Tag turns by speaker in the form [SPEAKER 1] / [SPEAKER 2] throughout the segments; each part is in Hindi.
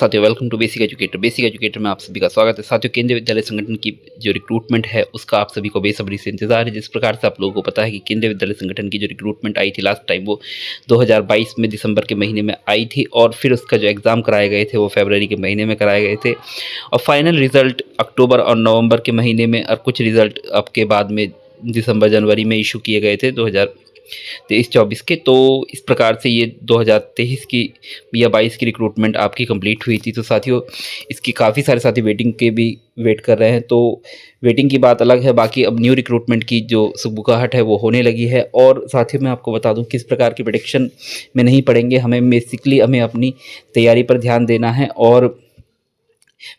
[SPEAKER 1] साथियों, welcome to basic educator. Basic educator में आप सभी का स्वागत है। साथियों, केंद्रीय विद्यालय संगठन की जो रिक्रूटमेंट है उसका आप सभी को बेसब्री से इंतजार है। जिस प्रकार से आप लोगों को पता है कि केंद्रीय विद्यालय संगठन की जो रिक्रूटमेंट आई थी लास्ट टाइम, वो 2022 में दिसंबर के महीने में आई थी और फिर उसका जो एग्ज़ाम कराए गए थे वो फरवरी के महीने में कराए गए थे और फाइनल रिजल्ट अक्टूबर और नवंबर के महीने में, और कुछ रिजल्ट आपके बाद में दिसंबर जनवरी में इशू किए गए थे 2023-24 के। तो इस प्रकार से ये 2023 की या 22 की रिक्रूटमेंट आपकी कंप्लीट हुई थी। तो साथियों, इसकी काफ़ी सारे साथी वेटिंग के भी वेट कर रहे हैं, तो वेटिंग की बात अलग है। बाकी अब न्यू रिक्रूटमेंट की जो सुगबुगाहट है वो होने लगी है। और साथियों, मैं आपको बता दूं किस प्रकार की प्रेडिक्शन में नहीं पड़ेंगे। हमें बेसिकली अपनी तैयारी पर ध्यान देना है और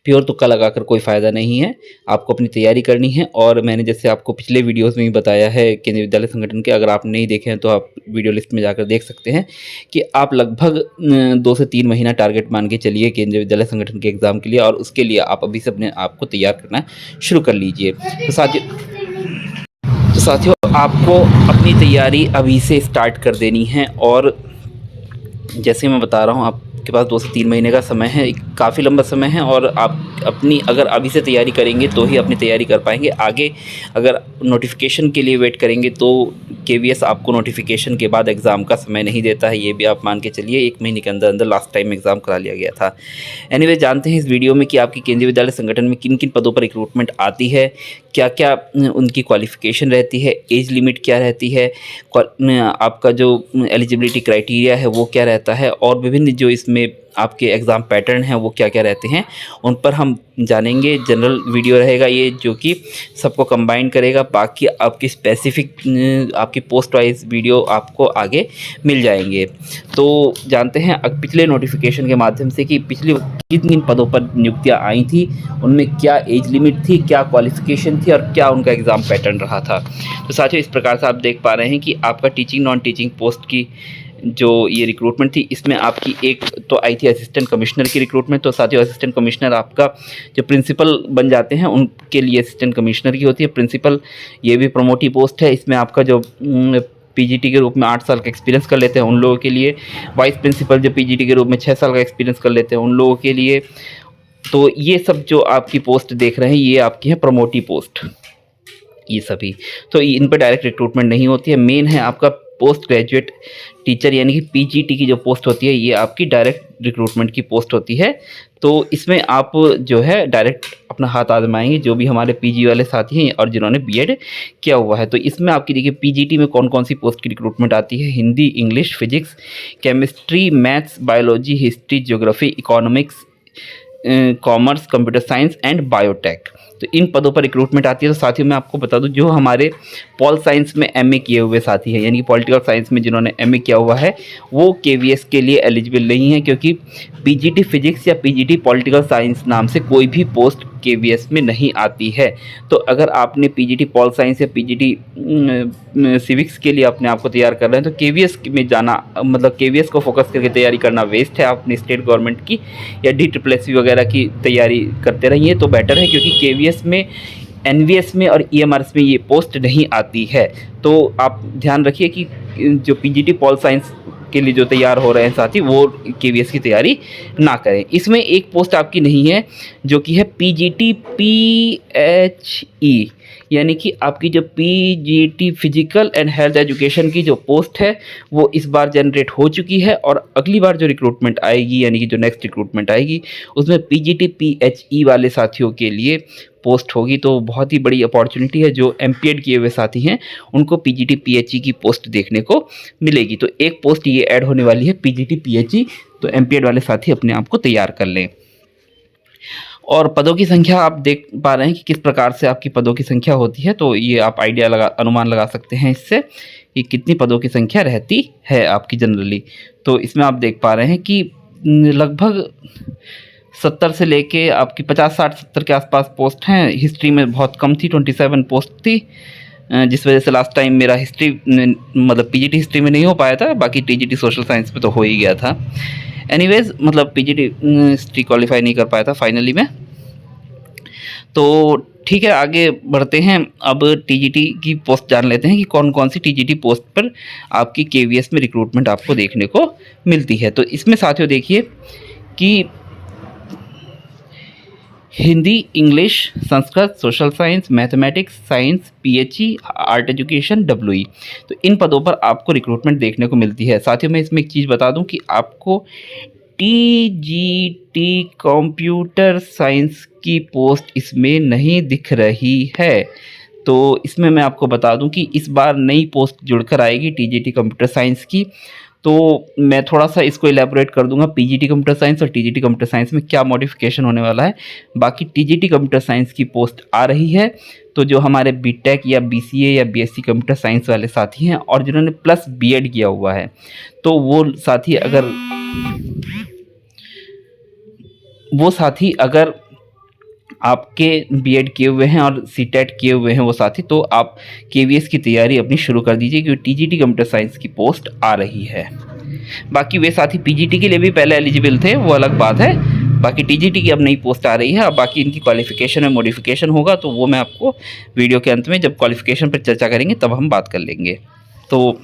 [SPEAKER 1] प्योर तुक्का लगाकर कोई फ़ायदा नहीं है। आपको अपनी तैयारी करनी है। और मैंने जैसे आपको पिछले वीडियोस में भी बताया है केंद्रीय विद्यालय संगठन के, अगर आप नहीं देखे हैं तो आप वीडियो लिस्ट में जाकर देख सकते हैं कि आप लगभग 2 से 3 महीना टारगेट मान के चलिए केंद्रीय विद्यालय संगठन के एग्ज़ाम के लिए, और उसके लिए आप अभी से अपने आप को तैयार करना शुरू कर लीजिए। तो साथियों, आपको अपनी तैयारी अभी से स्टार्ट कर देनी है। और जैसे मैं बता रहा हूँ, आपके पास 2 से 3 महीने का समय है, काफ़ी लंबा समय है। और आप अपनी अगर अभी से तैयारी करेंगे तो ही अपनी तैयारी कर पाएंगे। आगे अगर नोटिफिकेशन के लिए वेट करेंगे तो केवीएस आपको नोटिफिकेशन के बाद एग्ज़ाम का समय नहीं देता है। ये भी आप मान के चलिए, 1 महीने के अंदर अंदर लास्ट टाइम एग्ज़ाम करा लिया गया था। एनीवे, जानते हैं इस वीडियो में कि आपकी केंद्रीय विद्यालय संगठन में किन किन पदों पर रिक्रूटमेंट आती है, क्या क्या उनकी क्वालिफ़िकेशन रहती है, एज लिमिट क्या रहती है, आपका जो एलिजिबिलिटी क्राइटेरिया है वो क्या रहता है, और विभिन्न जो इसमें आपके एग्ज़ाम पैटर्न हैं वो क्या क्या रहते हैं, उन पर हम जानेंगे। जनरल वीडियो रहेगा ये, जो कि सबको कंबाइन करेगा। बाकी आपकी स्पेसिफिक आपकी पोस्ट वाइज वीडियो आपको आगे मिल जाएंगे। तो जानते हैं पिछले नोटिफिकेशन के माध्यम से कि पिछले किन किन पदों पर नियुक्तियां आई थी, उनमें क्या एज लिमिट थी, क्या क्वालिफ़िकेशन थी और क्या उनका एग्ज़ाम पैटर्न रहा था। तो साथियों, इस प्रकार से आप देख पा रहे हैं कि आपका टीचिंग नॉन टीचिंग पोस्ट की जो ये रिक्रूटमेंट थी, इसमें आपकी एक तो आई थी असिस्टेंट कमिश्नर की रिक्रूटमेंट। तो साथियों, असिस्टेंट कमिश्नर आपका जो प्रिंसिपल बन जाते हैं उनके लिए असिस्टेंट कमिश्नर की होती है। प्रिंसिपल ये भी प्रमोटिव पोस्ट है। इसमें आपका जो पीजीटी के रूप में 8 साल का एक्सपीरियंस कर लेते हैं उन लोगों के लिए, वाइस प्रिंसिपल जो पीजीटी के रूप में 6 साल का एक्सपीरियंस कर लेते हैं उन लोगों के लिए। तो ये सब जो आपकी पोस्ट देख रहे हैं ये आपकी है प्रमोटिव पोस्ट, ये सभी। तो इन पर डायरेक्ट रिक्रूटमेंट नहीं होती है। मेन है आपका पोस्ट ग्रेजुएट टीचर यानी कि पीजीटी की जो पोस्ट होती है ये आपकी डायरेक्ट रिक्रूटमेंट की पोस्ट होती है। तो इसमें आप जो है डायरेक्ट अपना हाथ आजमाएंगे, जो भी हमारे पीजी वाले साथी हैं और जिन्होंने बीएड किया हुआ है। तो इसमें आपकी देखिए पीजीटी में कौन कौन सी पोस्ट की रिक्रूटमेंट आती है: Hindi, English, physics, chemistry, maths, biology, history, geography, economics, commerce, computer science and biotech. तो इन पदों पर रिक्रूटमेंट आती है। तो साथियों, मैं आपको बता दूं, जो हमारे पॉल साइंस में एमए किए हुए साथी हैं यानी कि पॉलिटिकल साइंस में जिन्होंने एमए किया हुआ है वो केवीएस के लिए एलिजिबल नहीं है, क्योंकि पीजीटी फिजिक्स या पीजीटी पॉलिटिकल साइंस नाम से कोई भी पोस्ट केवीएस में नहीं आती है। तो अगर आपने पीजीटी पॉल साइंस या पीजीटी सिविक्स के लिए अपने आप को तैयार कर रहे हैं तो केवीएस में जाना, मतलब केवीएस को फोकस करके तैयारी करना वेस्ट है। आप अपनी स्टेट गवर्नमेंट की या DSSC वगैरह की तैयारी करते रहिए तो बेटर है, क्योंकि केवीएस में, एनवीएस में और ईएमआरएस में ये पोस्ट नहीं आती है। तो आप ध्यान रखिए कि जो पीजीटी पॉल साइंस के लिए जो तैयार हो रहे हैं साथी वो केवीएस की तैयारी ना करें। इसमें एक पोस्ट आपकी नहीं है जो कि है पीजीटी पीएचई, यानी कि आपकी जो PGT physical and health education की जो पोस्ट है वो इस बार जनरेट हो चुकी है। और अगली बार जो रिक्रूटमेंट आएगी यानी कि जो नेक्स्ट रिक्रूटमेंट आएगी उसमें पीजीटी पीएचई वाले साथियों के लिए पोस्ट होगी। तो बहुत ही बड़ी अपॉर्चुनिटी है। जो एमपीएड किए हुए साथी हैं उनको पीजीटी पीएचई की पोस्ट देखने को मिलेगी। तो एक पोस्ट ये ऐड होने वाली है पीजीटी पीएचई। तो एमपीएड वाले साथी अपने आप को तैयार कर लें। और पदों की संख्या आप देख पा रहे हैं कि किस प्रकार से आपकी पदों की संख्या होती है। तो ये आप अनुमान लगा सकते हैं इससे कि कितनी पदों की संख्या रहती है आपकी जनरली। तो इसमें आप देख पा रहे हैं कि लगभग 70 से लेके आपकी 50, 60, 70 के आसपास पोस्ट हैं। हिस्ट्री में बहुत कम थी, 27 पोस्ट थी, जिस वजह से लास्ट टाइम मेरा हिस्ट्री मतलब पीजीटी हिस्ट्री में नहीं हो पाया था। बाकी टीजीटी सोशल साइंस में तो हो ही गया था। एनीवेज, मतलब पीजीटी हिस्ट्री क्वालिफाई नहीं कर पाया था फाइनली में। तो ठीक है, आगे बढ़ते हैं। अब टीजीटी की पोस्ट जान लेते हैं कि कौन कौन सी टीजीटी पोस्ट पर आपकी केवीएस में रिक्रूटमेंट आपको देखने को मिलती है। तो इसमें साथियों देखिए कि Hindi, English, Sanskrit, social science, mathematics, science, PHE, art education, WE. तो इन पदों पर आपको रिक्रूटमेंट देखने को मिलती है। साथियों, मैं इसमें एक चीज़ बता दूं कि आपको टीजीटी कंप्यूटर साइंस की पोस्ट इसमें नहीं दिख रही है। तो इसमें मैं आपको बता दूं कि इस बार नई पोस्ट जुड़कर आएगी टीजीटी कंप्यूटर साइंस की। तो मैं थोड़ा सा इसको इलेबोरेट कर दूंगा, पीजीटी कंप्यूटर साइंस और टीजीटी कंप्यूटर साइंस में क्या मॉडिफिकेशन होने वाला है। बाकी टीजीटी कंप्यूटर साइंस की पोस्ट आ रही है, तो जो हमारे बीटेक या बीसीए या बीएससी कंप्यूटर साइंस वाले साथी हैं और जिन्होंने प्लस बीएड किया हुआ है, तो वो साथी अगर आपके बीएड किए हुए हैं और सीटेट किए हुए हैं वो साथी, तो आप केवीएस की तैयारी अपनी शुरू कर दीजिए, क्योंकि टीजीटी कंप्यूटर साइंस की पोस्ट आ रही है। बाकी वे साथी पीजीटी के लिए भी पहले एलिजिबल थे, वो अलग बात है। बाकी टीजीटी की अब नई पोस्ट आ रही है। अब बाकी इनकी क्वालिफिकेशन में मॉडिफिकेशन होगा, तो वो मैं आपको वीडियो के अंत में जब क्वालिफिकेशन पर चर्चा करेंगे तब हम बात कर लेंगे। तो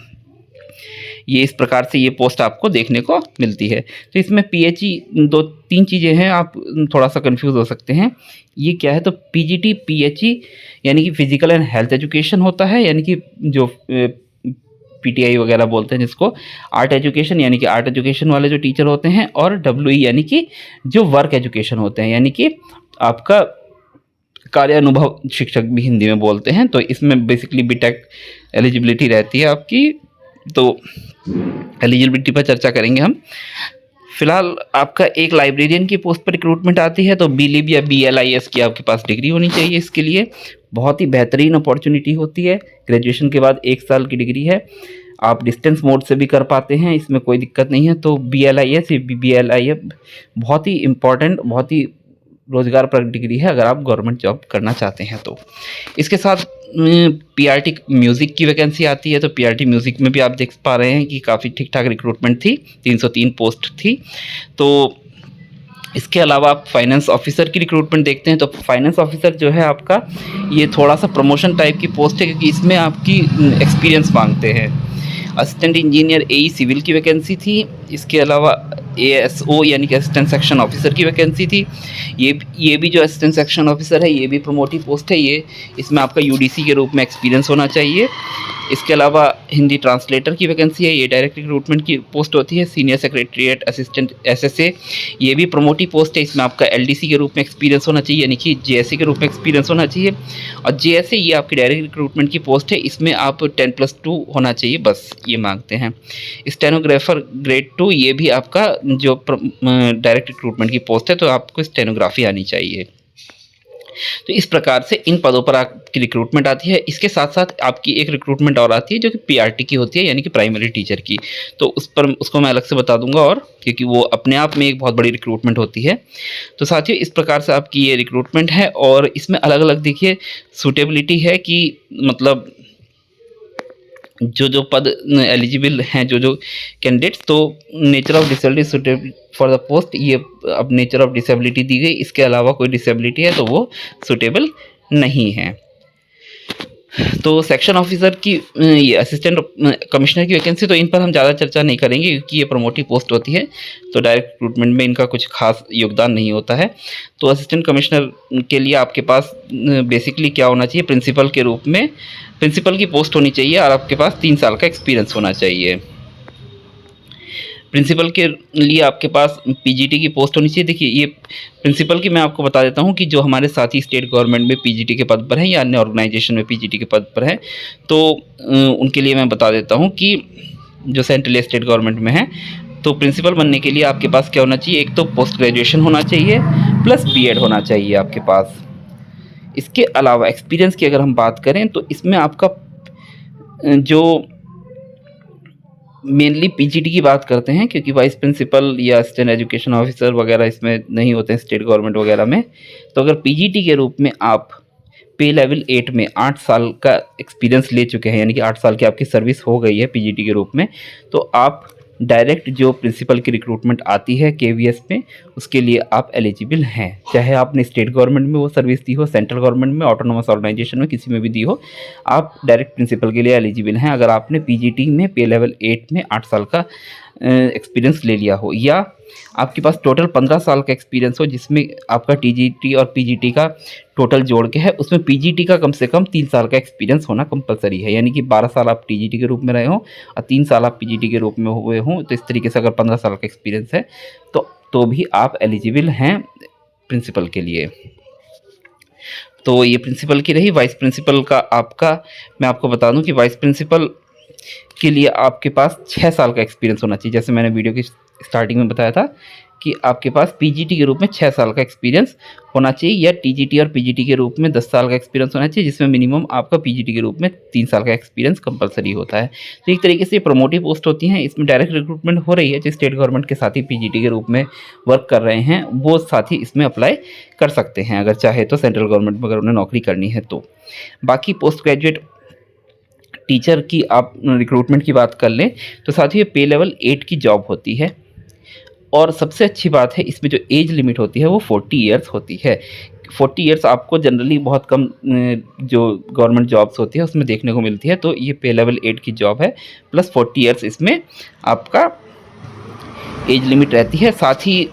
[SPEAKER 1] ये इस प्रकार से ये पोस्ट आपको देखने को मिलती है। तो इसमें पीएचई 2-3 चीज़ें हैं, आप थोड़ा सा कंफ्यूज हो सकते हैं ये क्या है। तो पीजीटी पीएचई यानी कि फिजिकल एंड हेल्थ एजुकेशन होता है, यानी कि जो पीटीआई वगैरह बोलते हैं जिसको, आर्ट एजुकेशन यानी कि आर्ट एजुकेशन वाले जो टीचर होते हैं, और डब्ल्यूई यानी कि जो वर्क एजुकेशन होते हैं, यानी कि आपका कार्यानुभव शिक्षक भी हिंदी में बोलते हैं। तो इसमें बेसिकली बीटेक एलिजिबिलिटी रहती है आपकी। तो एलिजिबिलिटी पर चर्चा करेंगे हम। फिलहाल आपका एक लाइब्रेरियन की पोस्ट पर रिक्रूटमेंट आती है, तो बीलिब या बीएलआईएस की आपके पास डिग्री होनी चाहिए। इसके लिए बहुत ही बेहतरीन अपॉर्चुनिटी होती है। ग्रेजुएशन के बाद 1 साल की डिग्री है, आप डिस्टेंस मोड से भी कर पाते हैं, इसमें कोई दिक्कत नहीं है। तो बीएलआईएस या बीएलआईएफ बहुत ही इम्पॉर्टेंट, बहुत ही रोजगारपरक डिग्री है अगर आप गवर्नमेंट जॉब करना चाहते हैं तो। इसके साथ पीआरटी म्यूज़िक की वैकेंसी आती है, तो पीआरटी म्यूज़िक में भी आप देख पा रहे हैं कि काफ़ी ठीक ठाक रिक्रूटमेंट थी, 303 पोस्ट थी। तो इसके अलावा आप फाइनेंस ऑफिसर की रिक्रूटमेंट देखते हैं, तो फाइनेंस ऑफिसर जो है आपका, ये थोड़ा सा प्रमोशन टाइप की पोस्ट है, क्योंकि इसमें आपकी एक्सपीरियंस मांगते हैं। असिस्टेंट इंजीनियर एई सिविल की वैकेंसी थी। इसके अलावा एएसओ यानी कि असिस्टेंट सेक्शन ऑफिसर की वैकेंसी थी। ये भी जो असिस्टेंट सेक्शन ऑफिसर है, ये भी प्रमोटिव पोस्ट है। ये इसमें आपका यूडीसी के रूप में एक्सपीरियंस होना चाहिए। इसके अलावा हिंदी ट्रांसलेटर की वैकेंसी है, ये डायरेक्ट रिक्रूटमेंट की पोस्ट होती है। सीनियर सेक्रेटरीट असिस्टेंट एसएसए, ये भी प्रमोटिव पोस्ट है। इसमें आपका एलडीसी के रूप में एक्सपीरियंस होना चाहिए, यानी कि जेएसए के रूप में एक्सपीरियंस होना चाहिए। और जेएसए ये आपकी डायरेक्ट रिक्रूटमेंट की पोस्ट है, इसमें आप 10+2 होना चाहिए, बस ये मांगते हैं। स्टेनोग्राफर ग्रेड 2, ये भी आपका जो डायरेक्ट रिक्रूटमेंट की पोस्ट है, तो आपको स्टेनोग्राफी आनी चाहिए। तो इस प्रकार से इन पदों पर आपकी रिक्रूटमेंट आती है। इसके साथ साथ आपकी एक रिक्रूटमेंट और आती है जो कि पीआरटी की होती है, यानी कि प्राइमरी टीचर की। तो उसको मैं अलग से बता दूंगा, और क्योंकि वो अपने आप में एक बहुत बड़ी रिक्रूटमेंट होती है। तो साथियों, इस प्रकार से आपकी ये रिक्रूटमेंट है, और इसमें अलग अलग देखिए सूटेबिलिटी है कि मतलब जो पद एलिजिबल हैं, जो कैंडिडेट्स, तो nature of disability suitable for the post, ये अब नेचर ऑफ डिसेबिलिटी दी गई। इसके अलावा कोई डिसेबिलिटी है तो वो सुटेबल नहीं है। तो सेक्शन ऑफिसर की, ये असिस्टेंट कमिश्नर की वैकेंसी, तो इन पर हम ज़्यादा चर्चा नहीं करेंगे क्योंकि ये प्रमोटिव पोस्ट होती है, तो डायरेक्ट रिक्रूटमेंट में इनका कुछ खास योगदान नहीं होता है। तो असिस्टेंट कमिश्नर के लिए आपके पास बेसिकली क्या होना चाहिए, प्रिंसिपल के रूप में प्रिंसिपल की पोस्ट होनी चाहिए, और आपके पास 3 साल का एक्सपीरियंस होना चाहिए। प्रिंसिपल के लिए आपके पास पीजीटी की पोस्ट होनी चाहिए। देखिए, ये प्रिंसिपल की मैं आपको बता देता हूँ कि जो हमारे साथी स्टेट गवर्नमेंट में पीजीटी के पद पर हैं या अन्य ऑर्गेनाइजेशन में पीजीटी के पद पर हैं, तो उनके लिए मैं बता देता हूँ कि जो सेंट्रल स्टेट गवर्नमेंट में है, तो प्रिंसिपल बनने के लिए आपके पास क्या होना चाहिए, एक तो पोस्ट ग्रेजुएशन होना चाहिए प्लस बीएड होना चाहिए आपके पास। इसके अलावा एक्सपीरियंस की अगर हम बात करें, तो इसमें आपका जो मेनली पीजीटी की बात करते हैं, क्योंकि वाइस प्रिंसिपल या असिस्टेंट एजुकेशन ऑफिसर वगैरह इसमें नहीं होते हैं स्टेट गवर्नमेंट वगैरह में। तो अगर पीजीटी के रूप में आप पे लेवल 8 में 8 साल का एक्सपीरियंस ले चुके हैं, यानी कि 8 साल की आपकी सर्विस हो गई है पीजीटी के रूप में, तो आप डायरेक्ट जो प्रिंसिपल की रिक्रूटमेंट आती है केवीएस में, उसके लिए आप एलिजिबल हैं। चाहे आपने स्टेट गवर्नमेंट में वो सर्विस दी हो, सेंट्रल गवर्नमेंट में, ऑटोनोमस ऑर्गेनाइजेशन में, किसी में भी दी हो, आप डायरेक्ट प्रिंसिपल के लिए एलिजिबल हैं अगर आपने पीजीटी में पे लेवल 8 में 8 साल का एक्सपीरियंस ले लिया हो, या आपके पास टोटल 15 साल का एक्सपीरियंस हो, जिसमें आपका टीजीटी और पीजीटी का टोटल जोड़ के है, उसमें पीजीटी का कम से कम 3 साल का एक्सपीरियंस होना कंपलसरी है। यानी कि 12 साल आप टीजीटी के रूप में रहे हों और 3 साल आप पीजीटी के रूप में हुए हों, तो इस तरीके से अगर 15 साल का एक्सपीरियंस है तो भी आप एलिजिबल हैं प्रिंसिपल के लिए। तो ये प्रिंसिपल की रही। वाइस प्रिंसिपल का मैं आपको बता दूं कि वाइस प्रिंसिपल के लिए आपके पास 6 साल का एक्सपीरियंस होना चाहिए। जैसे मैंने वीडियो की स्टार्टिंग में बताया था कि आपके पास पीजीटी के रूप में 6 साल का एक्सपीरियंस होना चाहिए, या टीजीटी और पीजीटी के रूप में 10 साल का एक्सपीरियंस होना चाहिए, जिसमें मिनिमम आपका पीजीटी के रूप में 3 साल का एक्सपीरियंस कंपलसरी होता है। तो एक तरीके से प्रमोटिव पोस्ट होती हैं, इसमें डायरेक्ट रिक्रूटमेंट हो रही है। जो स्टेट गवर्नमेंट के साथी पीजीटी के रूप में वर्क कर रहे हैं वो साथी इसमें अप्लाई कर सकते हैं, अगर चाहे तो सेंट्रल गवर्नमेंट में अगर उन्हें नौकरी करनी है तो। बाकी पोस्ट ग्रेजुएट टीचर की आप रिक्रूटमेंट की बात कर लें तो साथियों पे लेवल 8 की जॉब होती है, और सबसे अच्छी बात है इसमें जो एज लिमिट होती है वो 40 ईयर्स होती है। 40 ईयर्स आपको जनरली बहुत कम जो गवर्नमेंट जॉब्स होती है उसमें देखने को मिलती है। तो ये पे लेवल 8 की जॉब है, प्लस 40 ईयर्स इसमें आपका एज लिमिट रहती है। साथ ही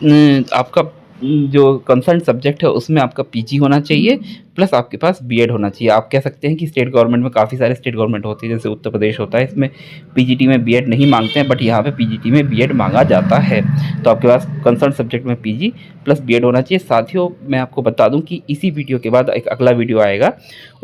[SPEAKER 1] आपका जो कंसर्न सब्जेक्ट है उसमें आपका पीजी होना चाहिए, प्लस आपके पास बीएड होना चाहिए। आप कह सकते हैं कि स्टेट गवर्नमेंट में काफ़ी सारे स्टेट गवर्नमेंट होती है, जैसे उत्तर प्रदेश होता है, इसमें पीजीटी में बीएड नहीं मांगते हैं, बट यहाँ पे पीजीटी में बीएड मांगा जाता है। तो आपके पास कंसर्न सब्जेक्ट में पीजी प्लस बीएड होना चाहिए। साथियों मैं आपको बता दूं कि इसी वीडियो के बाद एक अगला वीडियो आएगा,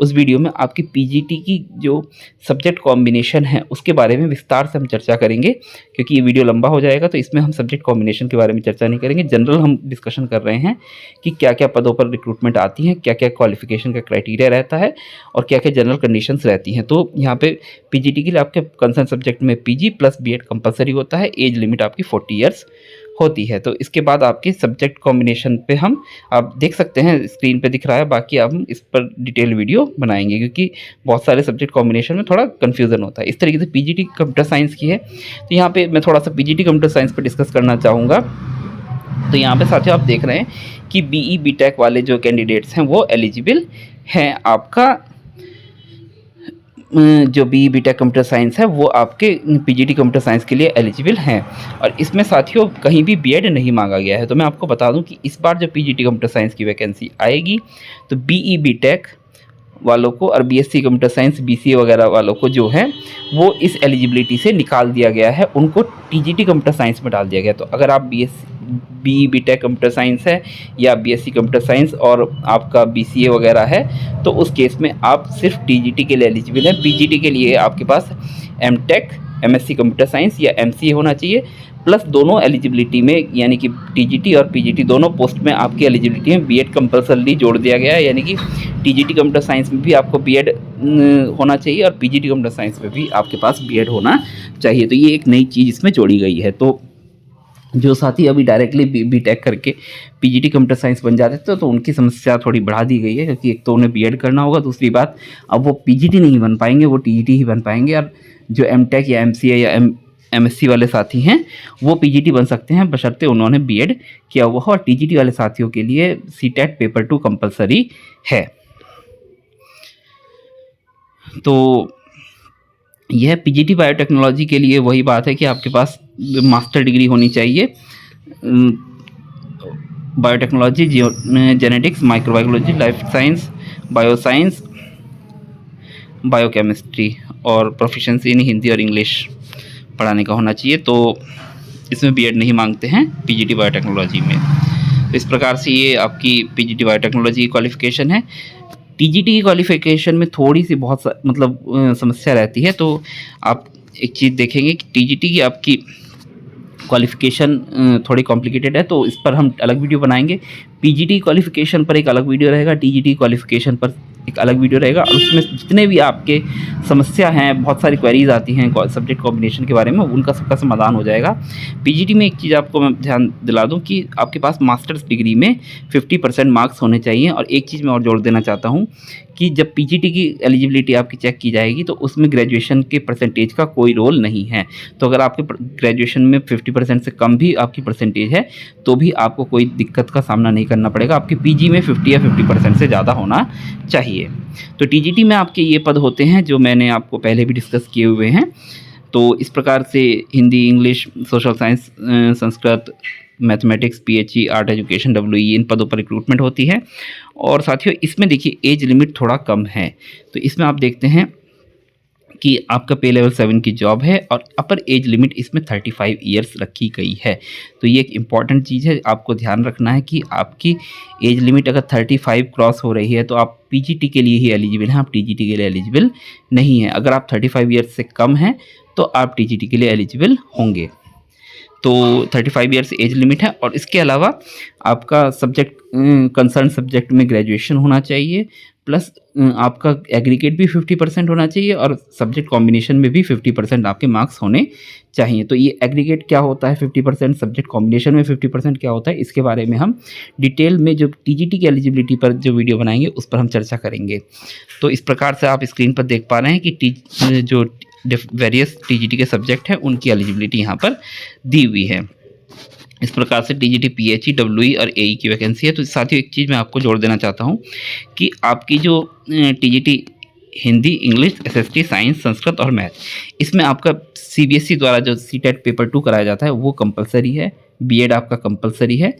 [SPEAKER 1] उस वीडियो में आपकी पीजीटी की जो सब्जेक्ट कॉम्बिनेशन है उसके बारे में विस्तार से हम चर्चा करेंगे, क्योंकि ये वीडियो लंबा हो जाएगा तो इसमें हम सब्जेक्ट कॉम्बिनेशन के बारे में चर्चा नहीं करेंगे। जनरल हम डिस्कशन कर रहे हैं कि क्या क्या पदों पर रिक्रूटमेंट आती है, क्या क्या क्वालिफिकेशन का क्राइटेरिया रहता है और क्या क्या जनरल कंडीशंस रहती हैं। तो यहाँ पे पीजीटी के लिए आपके कंसर्न सब्जेक्ट में पीजी प्लस बीएड कंपलसरी होता है, एज लिमिट आपकी 40 ईयर्स होती है। तो इसके बाद आपके सब्जेक्ट कॉम्बिनेशन पे हम आप देख सकते हैं स्क्रीन पे दिख रहा है, बाकी हम इस पर डिटेल वीडियो बनाएंगे, क्योंकि बहुत सारे सब्जेक्ट कॉम्बिनेशन में थोड़ा कन्फ्यूज़न होता है। इस तरीके से पीजीटी कंप्यूटर साइंस की है, तो यहाँ पे मैं थोड़ा सा पीजीटी कंप्यूटर साइंस पर डिस्कस करना चाहूँगा। तो यहाँ पे साथियों आप देख रहे हैं कि बीई बीटेक वाले जो कैंडिडेट्स हैं वो एलिजिबल हैं। आपका जो बीई बीटेक कंप्यूटर साइंस है वो आपके पीजीटी कंप्यूटर साइंस के लिए एलिजिबल हैं, और इसमें साथियों कहीं भी बीएड नहीं मांगा गया है। तो मैं आपको बता दूं कि इस बार जो पीजीटी कंप्यूटर साइंस की वैकेंसी आएगी तो बीई बीटेक वालों को और बीएससी कंप्यूटर साइंस बीसीए वगैरह वालों को जो है वो इस एलिजिबिलिटी से निकाल दिया गया है, उनको टीजीटी कंप्यूटर साइंस में डाल दिया गया। तो अगर आप बीई बीटेक कंप्यूटर साइंस है या बीएससी कंप्यूटर साइंस और आपका बीसीए वगैरह है तो उस केस में आप सिर्फ टीजीटी के लिए एलिजिबल हैं। पीजीटी के लिए आपके पास एमटेक एमएससी कंप्यूटर साइंस या एमसीए होना चाहिए, प्लस दोनों एलिजिबिलिटी में यानी कि टीजीटी और पीजीटी दोनों पोस्ट में आपकी एलिजिबिलिटी में बीएड कंपल्सरी जोड़ दिया गया है। यानी कि टीजीटी कंप्यूटर साइंस में भी आपको बीएड होना चाहिए और पीजीटी कंप्यूटर साइंस में भी आपके पास बीएड होना चाहिए। तो ये एक नई चीज़ इसमें जोड़ी गई है। तो जो साथी अभी डायरेक्टली बीटेक करके पीजीटी कंप्यूटर साइंस बन जाते थे तो उनकी समस्या थोड़ी बढ़ा दी गई है, क्योंकि एक तो उन्हें बीएड करना होगा, दूसरी बात अब वो पीजीटी नहीं बन पाएंगे, वो टीजीटी ही बन पाएंगे। और जो एमटेक या एमसीए या एमएससी वाले साथी हैं वो पीजीटी बन सकते हैं बशर्ते उन्होंने बीएड किया हुआ हो, और टीजीटी वाले साथियों के लिए सीटेट पेपर 2 कंपलसरी है। तो यह पीजीटी बायोटेक्नोलॉजी के लिए वही बात है कि आपके पास मास्टर डिग्री होनी चाहिए, biotechnology, genetics, microbiology, life science, bioscience, biochemistry और प्रोफिशिएंसी इन हिंदी और इंग्लिश पढ़ाने का होना चाहिए। तो इसमें बीएड नहीं मांगते हैं पीजीटी बायोटेक्नोलॉजी में। तो इस प्रकार से ये आपकी पीजीटी बायोटेक्नोलॉजी की क्वालिफ़िकेशन है। टीजीटी की क्वालिफ़िकेशन में थोड़ी सी बहुत समस्या रहती है। तो आप एक चीज़ देखेंगे कि टीजीटी की आपकी क्वालिफ़िकेशन थोड़ी कॉम्प्लिकेटेड है, तो इस पर हम अलग वीडियो बनाएंगे। पीजीटी क्वालिफ़िकेशन पर एक अलग वीडियो रहेगा, टीजीटी क्वालिफ़िकेशन पर एक अलग वीडियो रहेगा, और उसमें जितने भी आपके समस्या हैं, बहुत सारी क्वेरीज आती हैं सब्जेक्ट कॉम्बिनेशन के बारे में, उनका सबका समाधान हो जाएगा। पीजीटी में एक चीज़ आपको मैं ध्यान दिला दूं कि आपके पास मास्टर्स डिग्री में 50% मार्क्स होने चाहिए। और एक चीज़ मैं और जोड़ देना चाहता हूं कि जब पीजीटी की एलिजिबिलिटी आपकी चेक की जाएगी तो उसमें ग्रेजुएशन के परसेंटेज का कोई रोल नहीं है। तो अगर आपके ग्रेजुएशन में 50% से कम भी आपकी परसेंटेज है तो भी आपको कोई दिक्कत का सामना नहीं करना पड़ेगा। आपके पीजी में 50 या 50% से ज़्यादा होना चाहिए। तो टीजीटी में आपके ये पद होते हैं जो मैंने आपको पहले भी डिस्कस किए हुए हैं। तो इस प्रकार से Hindi, English, social science, Sanskrit, mathematics, PHE, art education, WE इन पदों पर रिक्रूटमेंट होती है। और साथियों इसमें देखिए एज लिमिट थोड़ा कम है, तो इसमें आप देखते हैं कि आपका पे लेवल 7 की जॉब है और अपर एज लिमिट इसमें 35 ईयर्स रखी गई है। तो ये एक इम्पॉर्टेंट चीज़ है, आपको ध्यान रखना है कि आपकी एज लिमिट अगर 35 क्रॉस हो रही है तो आप PGT के लिए ही एलिजिबल हैं, आप TGT के लिए एलिजिबल नहीं हैं। अगर आप 35 ईयर्स से कम हैं तो आप TGT के लिए एलिजिबल होंगे। तो 35 ईयर्स एज लिमिट है। और इसके अलावा आपका सब्जेक्ट कंसर्न सब्जेक्ट में ग्रेजुएशन होना चाहिए, प्लस आपका एग्रीगेट भी 50% होना चाहिए और सब्जेक्ट कॉम्बिनेशन में भी 50% आपके मार्क्स होने चाहिए। तो ये एग्रीगेट क्या होता है 50%, सब्जेक्ट कॉम्बिनेशन में 50% क्या होता है, इसके बारे में हम डिटेल में जो TGT की एलिजिबिलिटी पर जो वीडियो बनाएंगे उस पर हम चर्चा करेंगे। तो इस प्रकार से आप स्क्रीन पर देख पा रहे हैं कि जो वेरियस TGT के सब्जेक्ट हैं उनकी एलिजिबिलिटी यहाँ पर दी हुई है। इस प्रकार से TGT, PHE, WE और AE की वैकेंसी है। तो साथियों एक चीज़ मैं आपको जोड़ देना चाहता हूँ कि आपकी जो TGT Hindi, English, SST, science, Sanskrit और मैथ, इसमें आपका CBSE द्वारा जो CTET पेपर 2 कराया जाता है वो कंपलसरी है। BEd आपका कंपलसरी है,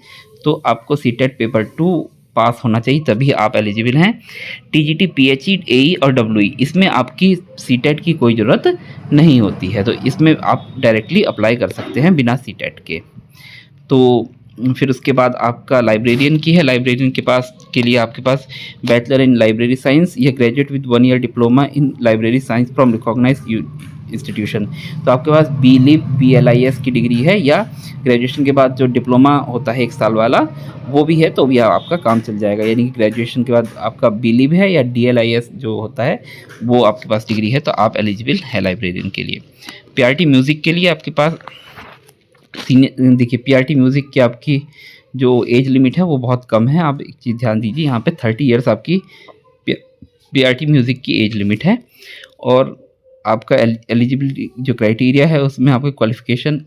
[SPEAKER 1] तो आपको CTET पेपर 2 पास होना चाहिए तभी आप एलिजिबल हैं। TGT, PHE, AE और WE इसमें आपकी CTET की कोई ज़रूरत नहीं होती है, तो इसमें आप डायरेक्टली अप्लाई कर सकते हैं बिना CTET के। तो फिर उसके बाद आपका लाइब्रेरियन की है। लाइब्रेरियन के लिए आपके पास बैचलर इन लाइब्रेरी साइंस या graduate with 1 year diploma in library science from recognised institution. तो आपके पास BLib, BLIS की डिग्री है या ग्रेजुएशन के बाद जो डिप्लोमा होता है 1 साल वाला वो भी है, तो भी आपका काम चल जाएगा। यानी कि ग्रेजुएशन के बाद आपका BLib है या DLIS जो होता है वो आपके पास डिग्री है, तो आप एलिजिबल है लाइब्रेरियन के लिए। PRT म्यूज़िक के लिए आपके पास सीनियर, देखिए PRT म्यूज़िक की आपकी जो एज लिमिट है वो बहुत कम है। आप एक चीज़ ध्यान दीजिए, यहाँ पे 30 ईयर्स आपकी PRT म्यूज़िक की एज लिमिट है। और आपका एलिजिबिलिटी जो क्राइटेरिया है उसमें आपका qualification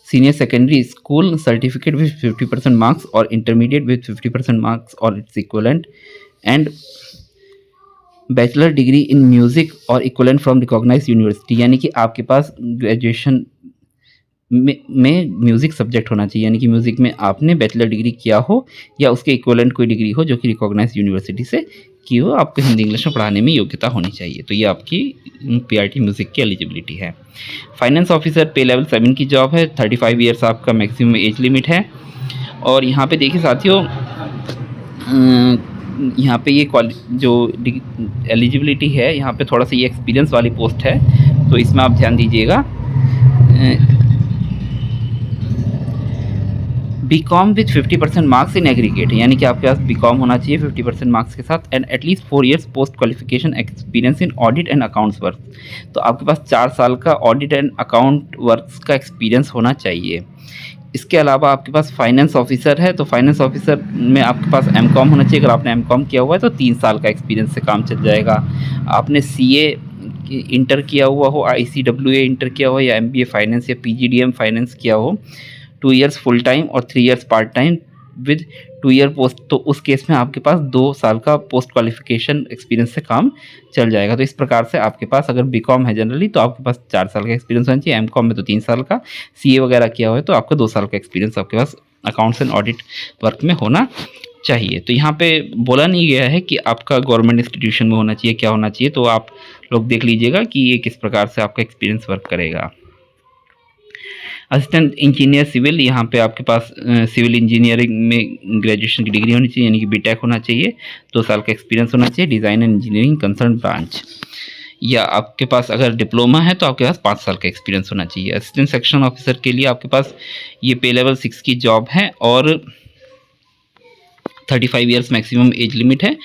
[SPEAKER 1] senior secondary school certificate with 50% marks और इंटरमीडिएट विद 50% मार्क्स और it's equivalent and bachelor degree in music और इक्वलेंट फ्रॉम रिकॉग्नाइज्ड यूनिवर्सिटी। यानी कि आपके पास ग्रेजुएशन में म्यूज़िक सब्जेक्ट होना चाहिए, यानी कि म्यूज़िक में आपने बैचलर डिग्री किया हो या उसके इक्वलेंट कोई डिग्री हो जो कि रिकॉग्नाइज्ड यूनिवर्सिटी से की हो। आपको हिंदी इंग्लिश में पढ़ाने में योग्यता होनी चाहिए। तो ये आपकी PRT म्यूज़िक की एलिजिबिलिटी है। फाइनेंस ऑफिसर पे लेवल 7 की जॉब है। 35 ईयर्स आपका मैक्सिमम एज लिमिट है। और यहाँ पे देखिए साथियों, यहाँ पे ये जो एलिजिबिलिटी है यहाँ पे थोड़ा सा ये एक्सपीरियंस वाली पोस्ट है, तो इसमें आप ध्यान दीजिएगा। BCom with 50% marks in aggregate, यानी कि आपके पास BCom होना चाहिए 50% मार्क्स के साथ and at least 4 years post qualification experience in audit and accounts work. तो आपके पास 4 साल का ऑडिट एंड अकाउंट वर्क्स का एक्सपीरियंस होना चाहिए। इसके अलावा आपके पास फाइनेंस ऑफिसर है, तो फाइनेंस ऑफिसर में आपके पास MCom होना चाहिए। अगर आपने MCom किया हुआ है तो 3 साल का एक्सपीरियंस से काम चल जाएगा। आपने CA इंटर किया हुआ हो, ICWA इंटर किया हो या MBA फाइनेंस या PGDM फाइनेंस किया हो, 2 ईयर्स फुल टाइम और 3 years part time with 2 year post, तो उस केस में आपके पास 2 साल का पोस्ट क्वालिफिकेशन एक्सपीरियंस से काम चल जाएगा। तो इस प्रकार से आपके पास अगर BCom है जनरली तो आपके पास 4 साल का एक्सपीरियंस होना चाहिए, MCom में तो 3 साल का, CA वगैरह किया हुआ है तो आपका 2 साल का एक्सपीरियंस आपके पास अकाउंट्स एंड ऑडिट वर्क में होना चाहिए। तो यहाँ पे बोला नहीं गया है कि आपका गवर्नमेंट इंस्टीट्यूशन में होना चाहिए, क्या होना चाहिए, तो आप लोग देख लीजिएगा कि ये किस प्रकार से आपका एक्सपीरियंस वर्क करेगा। असिस्टेंट इंजीनियर सिविल, यहाँ पे आपके पास सिविल इंजीनियरिंग में ग्रेजुएशन की डिग्री होनी चाहिए, यानी कि BTech होना चाहिए, 2 साल का एक्सपीरियंस होना चाहिए, design and engineering concern branch, या आपके पास अगर डिप्लोमा है तो आपके पास 5 साल का एक्सपीरियंस होना चाहिए। असिस्टेंट सेक्शन ऑफिसर के लिए आपके पास ये पे लेवल 6 की जॉब है और 35 ईयर्स मैक्सिमम एज लिमिट है।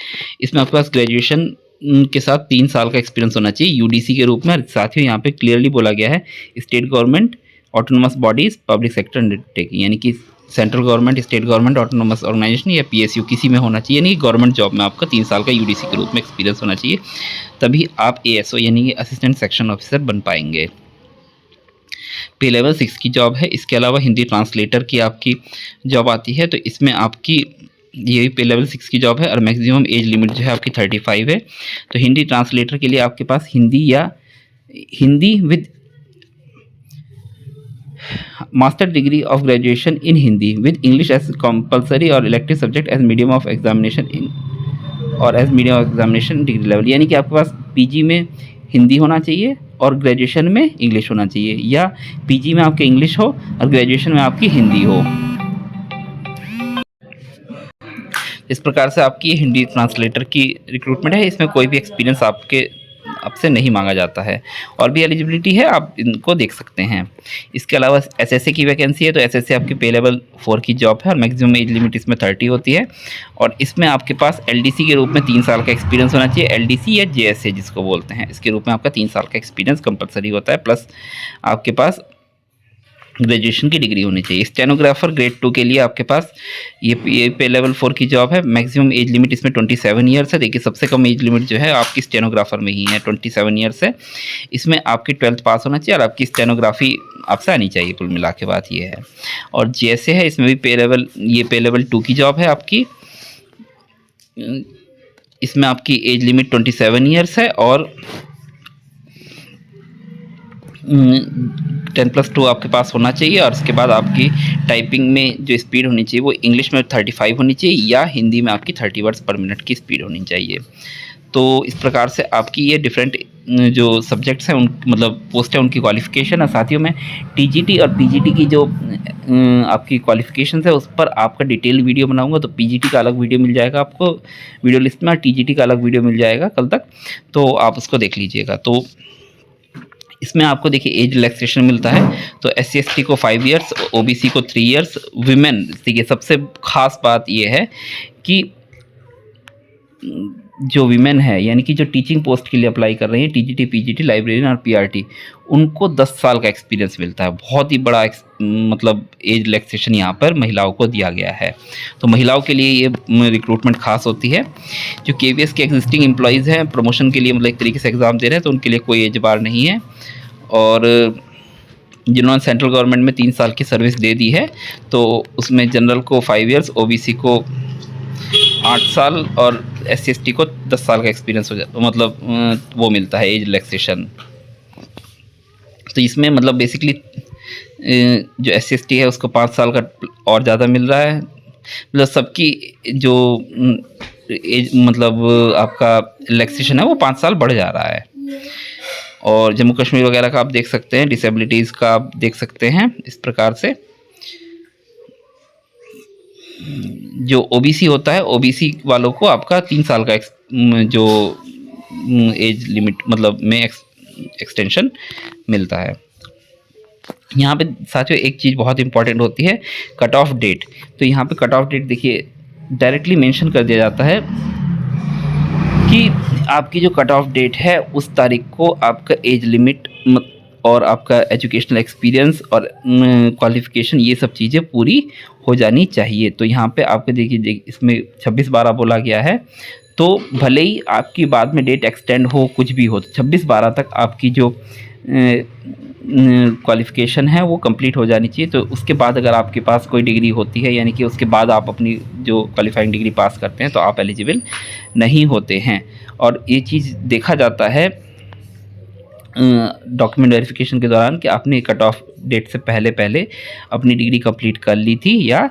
[SPEAKER 1] इसमें आपके पास ग्रेजुएशन के साथ 3 साल का एक्सपीरियंस होना चाहिए UDC के रूप में। साथ ही यहाँ पे क्लियरली बोला गया है state government, autonomous bodies, public sector undertaking, यानी कि central government, state government, autonomous organisation या PSU किसी में होना चाहिए, यानी कि गवर्नमेंट जॉब में आपका 3 साल का UDC के रूप में एक्सपीरियंस होना चाहिए, तभी आप ASO यानी कि असिस्टेंट सेक्शन ऑफिसर बन पाएंगे। पे लेवल 6 की जॉब है। इसके अलावा हिंदी ट्रांसलेटर की आपकी जॉब आती है, तो इसमें आपकी ये पे लेवल 6 की जॉब है और मैक्सिमम एज लिमिट जो है आपकी 35 है। तो हिंदी ट्रांसलेटर के लिए आपके पास हिंदी या Hindi with master degree of graduation in Hindi with English as compulsory और elective subject as medium of examination in और as medium of examination degree level, यानी कि आपके पास पीजी में हिंदी होना चाहिए और ग्रेजुएशन में इंग्लिश होना चाहिए, या पीजी में आपके इंग्लिश हो और ग्रेजुएशन में आपकी हिंदी हो। इस प्रकार से आपकी हिंदी ट्रांसलेटर की रिक्रूटमेंट है। इसमें कोई भी एक्सपीरियंस आपसे नहीं मांगा जाता है। और भी एलिजिबिलिटी है, आप इनको देख सकते हैं। इसके अलावा एसएससी की वैकेंसी है, तो एसएससी आपकी पे लेवल 4 की जॉब है और मैक्सिमम एज लिमिट इसमें 30 होती है। और इसमें आपके पास एलडीसी के रूप में 3 साल का एक्सपीरियंस होना चाहिए। एलडीसी या जेएसए जिसको बोलते हैं, इसके रूप में आपका 3 साल का एक्सपीरियंस कंपलसरी होता है, प्लस आपके पास ग्रेजुएशन की डिग्री होनी चाहिए। स्टेनोग्राफर ग्रेड 2 के लिए आपके पास ये पे लेवल 4 की जॉब है। मैक्सिमम एज लिमिट इसमें 27 ईयर्स है। देखिए सबसे कम एज लिमिट जो है आपकी स्टेनोग्राफर में ही है, 27 ईयर्स है। इसमें आपकी 12th पास होना चाहिए और आपकी स्टेनोग्राफी आपसे आनी चाहिए। कुल मिला के बात ये है। और जेएसए है, इसमें भी पे लेवल 2 की जॉब है आपकी। इसमें आपकी एज लिमिट 27 ईयर्स है और 10+2 आपके पास होना चाहिए। और उसके बाद आपकी टाइपिंग में जो स्पीड होनी चाहिए वो इंग्लिश में 35 होनी चाहिए या हिंदी में आपकी 30 वर्ड्स पर मिनट की स्पीड होनी चाहिए। तो इस प्रकार से आपकी ये डिफरेंट जो सब्जेक्ट्स हैं, उन मतलब पोस्ट है, उनकी क्वालिफ़िकेशन है। साथियों में टीजीटी और पीजीटी की जो आपकी क्वालिफ़िकेशंस है उस पर आपका डिटेल वीडियो बनाऊंगा। तो पीजीटी का अलग वीडियो मिल जाएगा आपको वीडियो लिस्ट में, और टीजीटी का अलग वीडियो मिल जाएगा कल तक, तो आप उसको देख लीजिएगा। तो इसमें आपको देखिए एज रिलैक्सेशन मिलता है। तो SC ST को 5 ईयर्स, OBC को 3 ईयर्स। विमेन, देखिए सबसे ख़ास बात ये है कि जो विमेन है, यानी कि जो टीचिंग पोस्ट के लिए अप्लाई कर रही हैं, टीजीटी, पीजीटी, लाइब्रेरियन और पीआरटी, उनको 10 साल का एक्सपीरियंस मिलता है। बहुत ही बड़ा मतलब एज रिलैक्सेशन यहाँ पर महिलाओं को दिया गया है। तो महिलाओं के लिए ये रिक्रूटमेंट खास होती है। जो KVS के एग्जिस्टिंग एम्प्लॉयज़ हैं, प्रमोशन के लिए मतलब एक तरीके से एग्ज़ाम दे रहे हैं, तो उनके लिए कोई एज बार नहीं है। और जिन्होंने सेंट्रल गवर्नमेंट में 3 साल की सर्विस दे दी है, तो उसमें जनरल को 5 ईयर्स, OBC को 8 साल और SC ST को 10 साल का एक्सपीरियंस हो जाता, मतलब वो मिलता है एज रिलैक्सेशन। तो इसमें मतलब बेसिकली जो SC ST है उसको 5 साल का और ज़्यादा मिल रहा है। मतलब सबकी जो एज मतलब आपका रिलैक्सेशन है वो 5 साल बढ़ जा रहा है। और जम्मू कश्मीर वगैरह का आप देख सकते हैं, डिसेबिलिटीज़ का आप देख सकते हैं। इस प्रकार से जो OBC होता है, OBC वालों को आपका 3 साल का जो एज लिमिट मतलब में एक्सटेंशन मिलता है। यहाँ पे साथियों एक चीज़ बहुत इंपॉर्टेंट होती है, कट ऑफ डेट। तो यहाँ पे कट ऑफ डेट देखिए डायरेक्टली मेंशन कर दिया जाता है कि आपकी जो कट ऑफ डेट है उस तारीख को आपका एज लिमिट और आपका एजुकेशनल एक्सपीरियंस और क्वालिफ़िकेशन ये सब चीज़ें पूरी हो जानी चाहिए। तो यहाँ पे आपके देखिए इसमें 26/12 बोला गया है। तो भले ही आपकी बाद में डेट एक्सटेंड हो, कुछ भी हो, तो 26/12 तक आपकी जो क्वालिफ़िकेशन है वो कंप्लीट हो जानी चाहिए। तो उसके बाद अगर आपके पास कोई डिग्री होती है, यानी कि उसके बाद आप अपनी जो क्वालिफाइंग डिग्री पास करते हैं, तो आप एलिजिबल नहीं होते हैं। और ये चीज़ देखा जाता है डॉक्यूमेंट वेरिफिकेशन के दौरान कि आपने कट ऑफ डेट से पहले अपनी डिग्री कंप्लीट कर ली थी या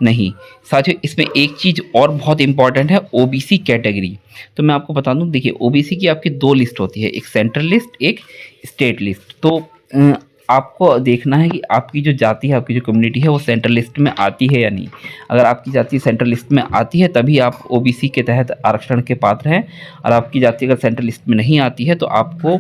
[SPEAKER 1] नहीं। साथियों इसमें एक चीज़ और बहुत इंपॉर्टेंट है, OBC कैटेगरी। तो मैं आपको बता दूं, देखिए OBC की आपकी 2 लिस्ट होती है, एक सेंट्रल लिस्ट, एक स्टेट लिस्ट। तो आपको देखना है कि आपकी जो जाति है, आपकी जो कम्युनिटी है वो सेंट्रल लिस्ट में आती है या नहीं। अगर आपकी जाति सेंट्रल लिस्ट में आती है तभी आप OBC के तहत आरक्षण के पात्र हैं, और आपकी जाति अगर सेंट्रल लिस्ट में नहीं आती है तो आपको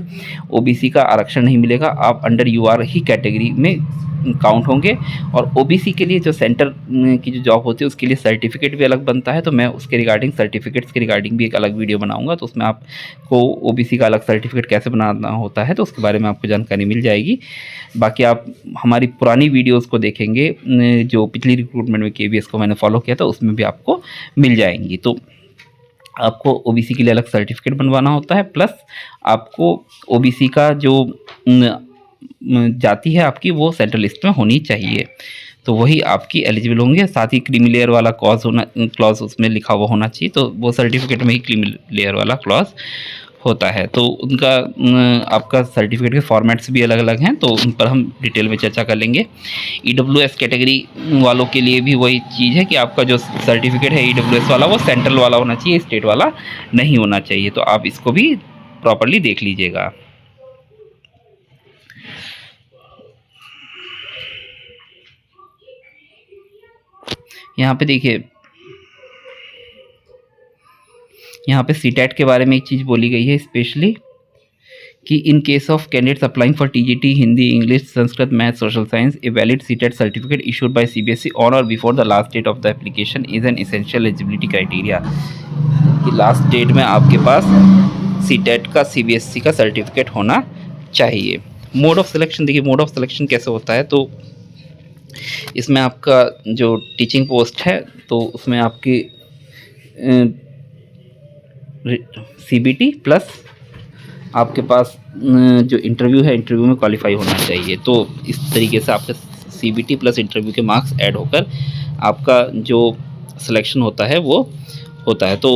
[SPEAKER 1] OBC का आरक्षण नहीं मिलेगा, आप अंडर UR ही कैटेगरी में काउंट होंगे। और OBC के लिए जो सेंटर की जो जॉब होती है उसके लिए सर्टिफिकेट भी अलग बनता है। तो मैं उसके रिगार्डिंग, सर्टिफिकेट्स के रिगार्डिंग भी एक अलग वीडियो बनाऊंगा, तो उसमें आपको OBC का अलग सर्टिफिकेट कैसे बनाना होता है तो उसके बारे में आपको जानकारी मिल जाएगी। बाकी आप हमारी पुरानी वीडियोज़ को देखेंगे, जो पिछली रिक्रूटमेंट में KVS को मैंने फॉलो किया था उसमें भी आपको मिल जाएंगी। तो आपको OBC के लिए अलग सर्टिफिकेट बनवाना होता है, प्लस आपको OBC का जो जाति है आपकी वो सेंट्रल लिस्ट में होनी चाहिए, तो वही आपकी एलिजिबल होंगे। साथ ही क्रीमी लेयर वाला क्लॉज उसमें लिखा हुआ होना चाहिए, तो वो सर्टिफिकेट में ही क्रीमी लेयर वाला क्लॉज होता है। तो उनका आपका सर्टिफिकेट के फॉर्मेट्स भी अलग अलग हैं, तो उन पर हम डिटेल में चर्चा कर लेंगे। EWS कैटेगरी वालों के लिए भी वही चीज़ है कि आपका जो सर्टिफिकेट है EWS वाला वो सेंट्रल वाला होना चाहिए, स्टेट वाला नहीं होना चाहिए। तो आप इसको भी प्रॉपर्ली देख लीजिएगा। यहाँ पे देखिए, यहाँ पे सीटेट के बारे में एक चीज़ बोली गई है स्पेशली कि in case of candidates applying for TGT Hindi, English, Sanskrit, math, social science, a valid CTET certificate issued by CBSE on और before the last date of the application is an essential eligibility criteria. कि लास्ट डेट में आपके पास सीटेट का CBSE का सर्टिफिकेट होना चाहिए। मोड ऑफ सिलेक्शन, देखिए मोड ऑफ सिलेक्शन कैसे होता है। तो इसमें आपका जो टीचिंग पोस्ट है तो उसमें आपकी CBT प्लस आपके पास जो इंटरव्यू है, इंटरव्यू में क्वालिफाई होना चाहिए। तो इस तरीके से आपके CBT प्लस इंटरव्यू के मार्क्स ऐड होकर आपका जो सिलेक्शन होता है वो होता है। तो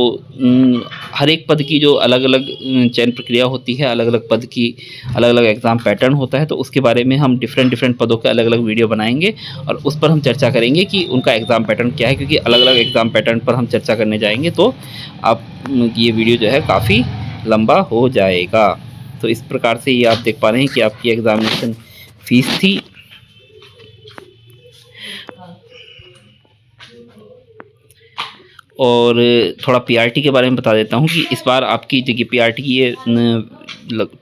[SPEAKER 1] हर एक पद की जो अलग अलग चयन प्रक्रिया होती है, अलग अलग पद की अलग अलग एग्ज़ाम पैटर्न होता है। तो उसके बारे में हम डिफरेंट पदों के अलग अलग वीडियो बनाएंगे और उस पर हम चर्चा करेंगे कि उनका एग्ज़ाम पैटर्न क्या है, क्योंकि अलग अलग एग्ज़ाम पैटर्न पर हम चर्चा करने जाएंगे तो आप ये वीडियो जो है काफ़ी लंबा हो जाएगा। तो इस प्रकार से ये आप देख पा रहे हैं कि आपकी एग्ज़ामिनेशन फ़ीस थी और थोड़ा PRT के बारे में बता देता हूँ कि इस बार आपकी देखिए PRT की ये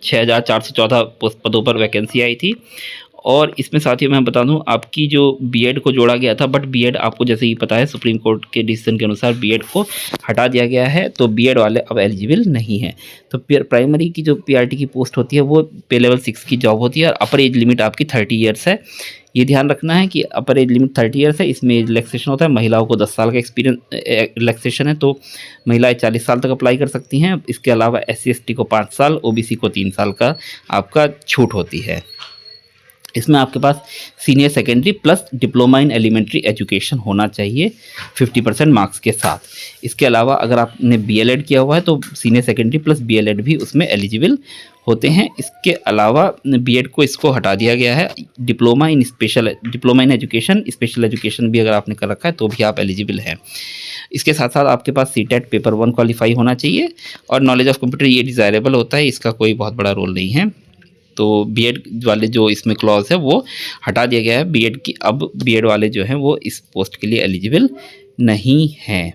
[SPEAKER 1] 6414 पदों पर वैकेंसी आई थी। और इसमें साथियों मैं बता दूं आपकी जो B.Ed को जोड़ा गया था, बट B.Ed आपको जैसे ही पता है सुप्रीम कोर्ट के डिसीजन के अनुसार B.Ed को हटा दिया गया है, तो B.Ed वाले अब एलिजिबल नहीं हैं। तो प्राइमरी की जो PRT की पोस्ट होती है वो पे लेवल 6 की जॉब होती है और अपर एज लिमिट आपकी 30 ईयर्स है। ये ध्यान रखना है कि अपर एज लिमिट 30 ईयर्स है, इसमें एज रिलैक्सेशन होता है। महिलाओं को 10 साल का एक्सपीरियंस रिलैक्सेशन है, तो महिलाएं 40 साल तक अप्लाई कर सकती हैं। इसके अलावा SC/ST को 5 साल, OBC को 3 साल का आपका छूट होती है। इसमें आपके पास senior secondary plus diploma in elementary education होना चाहिए 50% मार्क्स के साथ। इसके अलावा अगर आपने BLED किया हुआ है तो सीनियर सेकेंडरी प्लस BLED भी उसमें एलिजिबल होते हैं। इसके अलावा B.Ed को इसको हटा दिया गया है। Diploma in education, special education भी अगर आपने कर रखा है तो भी आप एलिजिबल हैं। इसके साथ साथ आपके पास CTET पेपर 1 क्वालिफाई होना चाहिए और नॉलेज ऑफ कंप्यूटर ये डिज़ायरेबल होता है, इसका कोई बहुत बड़ा रोल नहीं है। तो B.Ed वाले जो इसमें क्लॉज है वो हटा दिया गया है। अब B.Ed वाले जो हैं वो इस पोस्ट के लिए एलिजिबल नहीं हैं।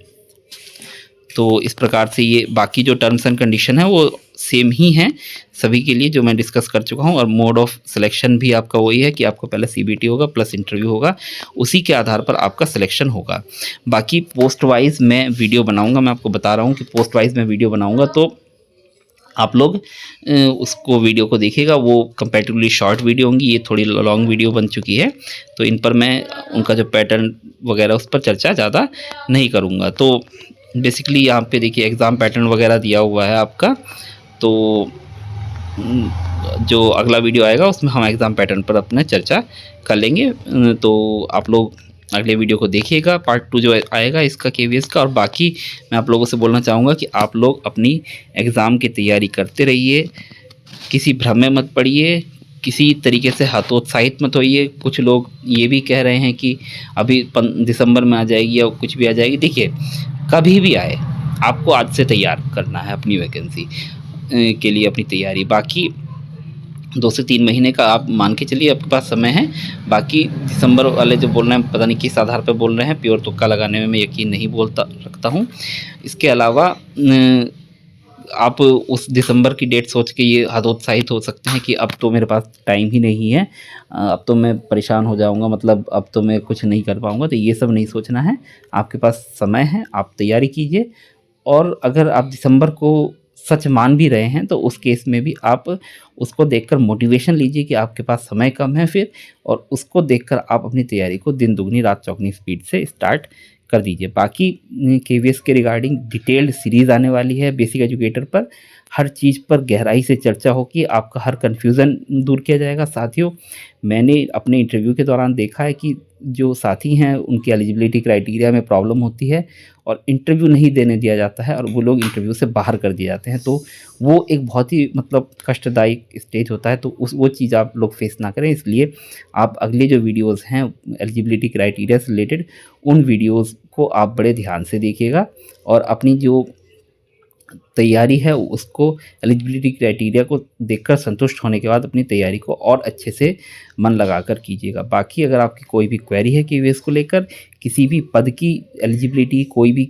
[SPEAKER 1] तो इस प्रकार से ये बाकी जो टर्म्स एंड कंडीशन है वो सेम ही हैं सभी के लिए जो मैं डिस्कस कर चुका हूँ। और मोड ऑफ सिलेक्शन भी आपका वही है कि आपको पहले CBT होगा प्लस इंटरव्यू होगा, उसी के आधार पर आपका सिलेक्शन होगा। बाकी पोस्ट वाइज मैं वीडियो बनाऊँगा, मैं आपको बता रहा हूँ कि पोस्ट वाइज मैं वीडियो बनाऊँगा, तो आप लोग उसको वीडियो को देखिएगा। वो कंपैरेटिवली शॉर्ट वीडियो होंगी, ये थोड़ी लॉन्ग वीडियो बन चुकी है, तो इन पर मैं उनका जो पैटर्न वगैरह उस पर चर्चा ज़्यादा नहीं करूँगा। तो बेसिकली यहाँ पे देखिए एग्ज़ाम पैटर्न वगैरह दिया हुआ है आपका, तो जो अगला वीडियो आएगा उसमें हम एग्ज़ाम पैटर्न पर अपना चर्चा कर लेंगे। तो आप लोग अगले वीडियो को देखिएगा, पार्ट 2 जो आएगा इसका KVS का। और बाकी मैं आप लोगों से बोलना चाहूँगा कि आप लोग अपनी एग्ज़ाम की तैयारी करते रहिए, किसी भ्रम में मत पड़िए, किसी तरीके से हतोत्साहित मत होइए। कुछ लोग ये भी कह रहे हैं कि अभी दिसंबर में आ जाएगी या कुछ भी आ जाएगी। देखिए कभी भी आए, आपको आज से तैयार करना है अपनी वैकेंसी के लिए अपनी तैयारी। बाकी 2 से 3 महीने का आप मान के चलिए आपके पास समय है। बाकी दिसंबर वाले जो बोल रहे हैं पता नहीं किस आधार पर बोल रहे हैं, प्योर तुक्का लगाने में मैं यकीन नहीं रखता हूँ। इसके अलावा आप उस दिसंबर की डेट सोच के ये हतोत्साहित हो सकते हैं कि अब तो मेरे पास टाइम ही नहीं है, अब तो मैं परेशान हो जाऊंगा, मतलब अब तो मैं कुछ नहीं कर पाऊंगा। तो ये सब नहीं सोचना है, आपके पास समय है, आप तैयारी कीजिए। और अगर आप दिसंबर को सच मान भी रहे हैं तो उस केस में भी आप उसको देखकर मोटिवेशन लीजिए कि आपके पास समय कम है फिर, और उसको देखकर आप अपनी तैयारी को दिन दुगनी रात चौगनी स्पीड से स्टार्ट कर दीजिए। बाकी KVS के रिगार्डिंग डिटेल्ड सीरीज़ आने वाली है बेसिक एजुकेटर पर, हर चीज़ पर गहराई से चर्चा होगी, आपका हर कन्फ्यूज़न दूर किया जाएगा। साथियों, मैंने अपने इंटरव्यू के दौरान देखा है कि जो साथी हैं उनकी एलिजिबिलिटी क्राइटेरिया में प्रॉब्लम होती है और इंटरव्यू नहीं देने दिया जाता है और वो लोग इंटरव्यू से बाहर कर दिए जाते हैं। तो वो एक बहुत ही मतलब कष्टदायक स्टेज होता है, तो उस वो चीज़ आप लोग फेस ना करें। इसलिए आप अगले जो वीडियोज़ हैं एलिजिबिलिटी क्राइटेरिया से रिलेटेड, उन वीडियोज़ को आप बड़े ध्यान से देखिएगा और अपनी जो तैयारी है उसको एलिजिबिलिटी क्राइटेरिया को देखकर संतुष्ट होने के बाद अपनी तैयारी को और अच्छे से मन लगाकर कीजिएगा। बाकी अगर आपकी कोई भी क्वेरी है केवीएस को लेकर, किसी भी पद की एलिजिबिलिटी, कोई भी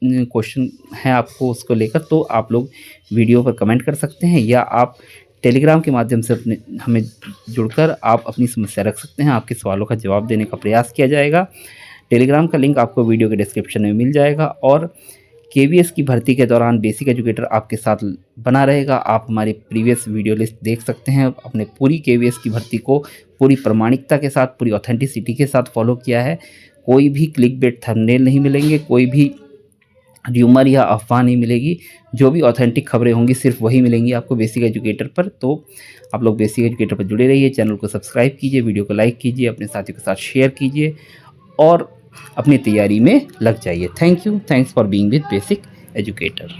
[SPEAKER 1] क्वेश्चन है आपको उसको लेकर, तो आप लोग वीडियो पर कमेंट कर सकते हैं या आप टेलीग्राम के माध्यम से अपने हमें जुड़कर आप अपनी समस्या रख सकते हैं। आपके सवालों का जवाब देने का प्रयास किया जाएगा। टेलीग्राम का लिंक आपको वीडियो के डिस्क्रिप्शन में मिल जाएगा और केवीएस की भर्ती के दौरान बेसिक एजुकेटर आपके साथ बना रहेगा। आप हमारी प्रीवियस वीडियो लिस्ट देख सकते हैं। अपने पूरी केवीएस की भर्ती को पूरी प्रामाणिकता के साथ, पूरी ऑथेंटिसिटी के साथ फॉलो किया है। कोई भी क्लिकबेट थंबनेल नहीं मिलेंगे, कोई भी र्यूमर या अफवाह नहीं मिलेगी। जो भी ऑथेंटिक खबरें होंगी सिर्फ वही मिलेंगी आपको बेसिक एजुकेटर पर। तो आप लोग बेसिक एजुकेटर पर जुड़े रहिए, चैनल को सब्सक्राइब कीजिए, वीडियो को लाइक कीजिए, अपने साथियों के साथ शेयर कीजिए और अपनी तैयारी में लग जाइए। Thank you, thanks for being with basic educator.